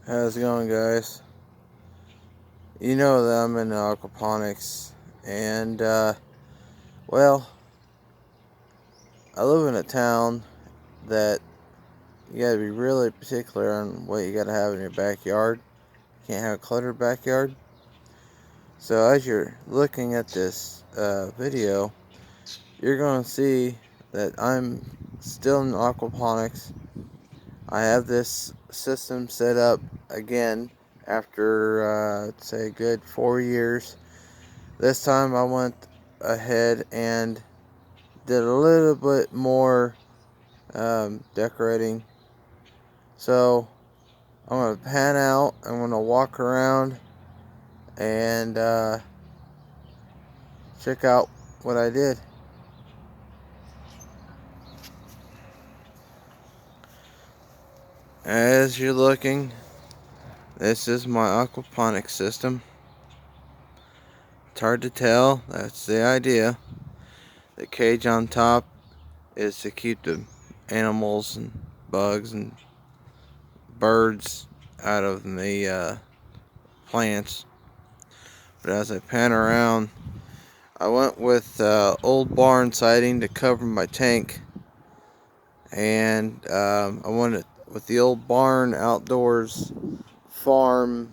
How's it going, guys? You know that I'm in aquaponics, and well, I live in a town that you gotta be really particular on what you gotta have in your backyard. You can't have a cluttered backyard. So as you're looking at this video, you're gonna see that I'm still in aquaponics. I have this system set up again after say a good 4 years. This time I went ahead and did a little bit more decorating. So I'm going to pan out, I'm going to walk around and check out what I did. As you're looking, this is my aquaponics system. It's hard to tell, that's the idea. The cage on top is to keep the animals and bugs and birds out of the plants. But as I pan around, I went with old barn siding to cover my tank, and I wanted with the old barn outdoors farm.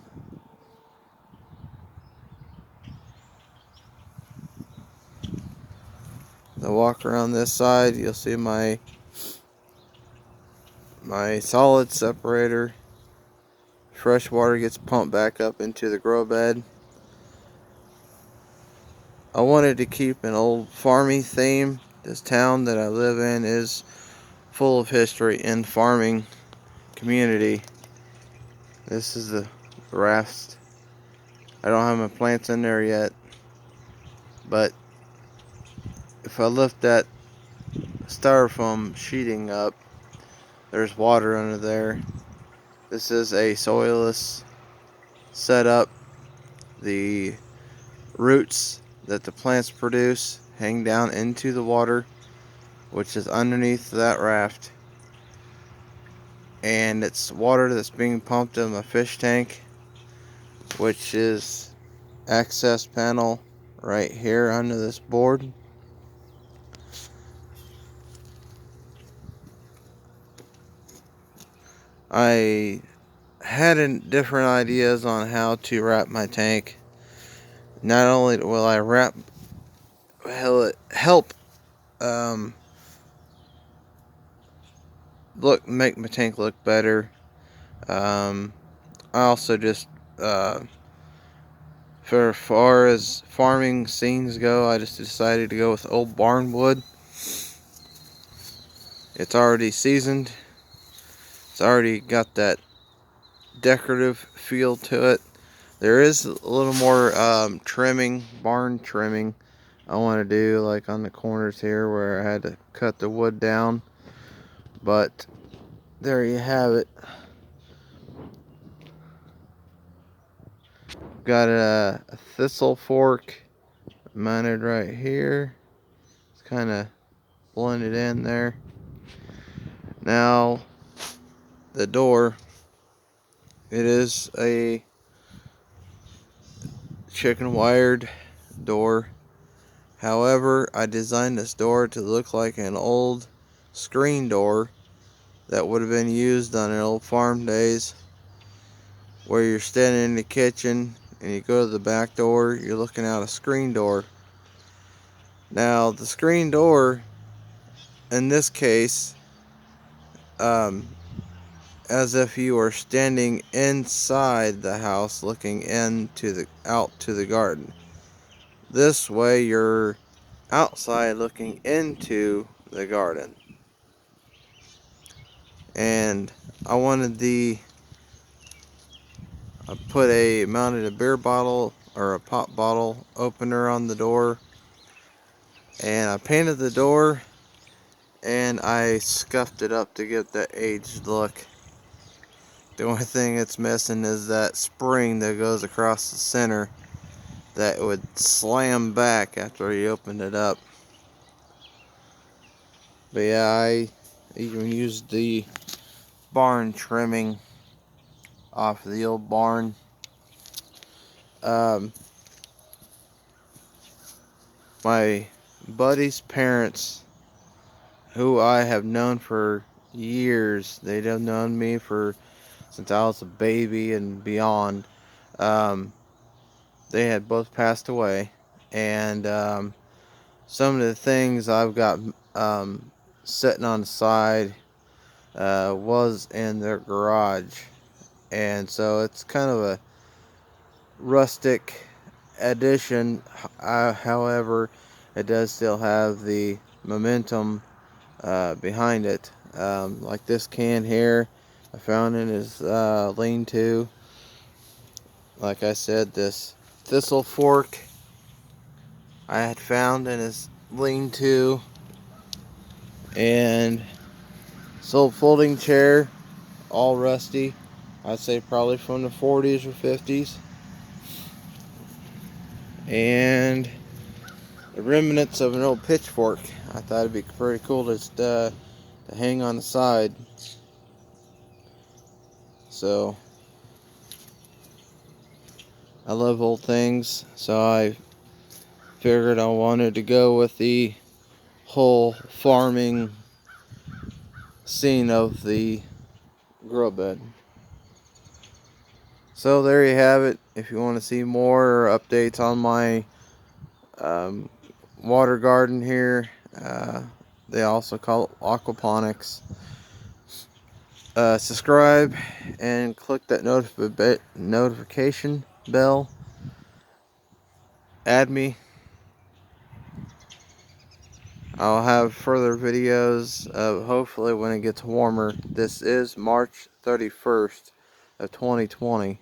I walk around this side, you'll see my solid separator. Fresh water gets pumped back up into the grow bed. I wanted to keep an old farming theme. This town that I live in is full of history in farming community. This is the rafts. I don't have my plants in there yet, but if I lift that styrofoam sheeting up, there's water under there. This is a soilless setup. The roots that the plants produce hang down into the water, which is underneath that raft, and it's water that's being pumped in my fish tank, which is access panel right here under this board. I had different ideas on how to wrap my tank. Not only will I help make my tank look better. I also just for far as farming scenes go, I just decided to go with old barn wood. It's already seasoned. It's already got that decorative feel to it. There is a little more trimming, barn trimming I want to do, like on the corners here where I had to cut the wood down. But there you have it. Got a thistle fork mounted right here. It's kind of blended in there. Now, the door, it is a chicken wired door. However, I designed this door to look like an old screen door that would have been used on an old farm days, where you're standing in the kitchen and you go to the back door, you're looking out a screen door. Now, the screen door in this case, as if you were standing inside the house looking out to the garden. This way you're outside looking into the garden. And I mounted a beer bottle or a pop bottle opener on the door, and I painted the door, and I scuffed it up to get that aged look. The only thing it's missing is that spring that goes across the center that would slam back after you opened it up. But yeah, I even used the barn trimming off of the old barn. My buddy's parents, who I have known for years, they have known me for since I was a baby and beyond. They had both passed away, and some of the things I've got sitting on the side was in their garage, and so it's kind of a rustic addition. However, it does still have the momentum behind it. Like this can here, I found in his lean-to. Like I said, this thistle fork I had found in his lean-to, and this old folding chair, all rusty. I'd say probably from the 40s or 50s. And the remnants of an old pitchfork. I thought it'd be pretty cool to hang on the side. So I love old things, so I figured I wanted to go with the whole farming scene of the grow bed. So there you have it. If you want to see more updates on my water garden here, they also call it aquaponics. Subscribe and click that notification bell. Add me. I'll have further videos of hopefully when it gets warmer. This is March 31st of 2020.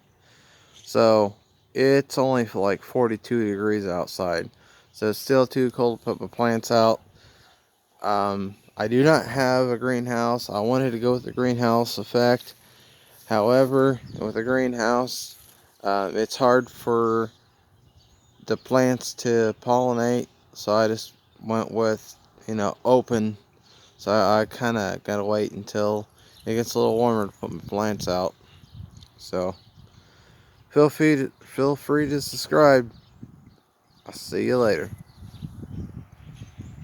So it's only for like 42 degrees outside. So it's still too cold to put my plants out. I do not have a greenhouse. I wanted to go with the greenhouse effect. However, with a greenhouse, it's hard for the plants to pollinate. So I just went with, open. So I kind of got to wait until it gets a little warmer to put my plants out. So feel free to subscribe. I'll see you later.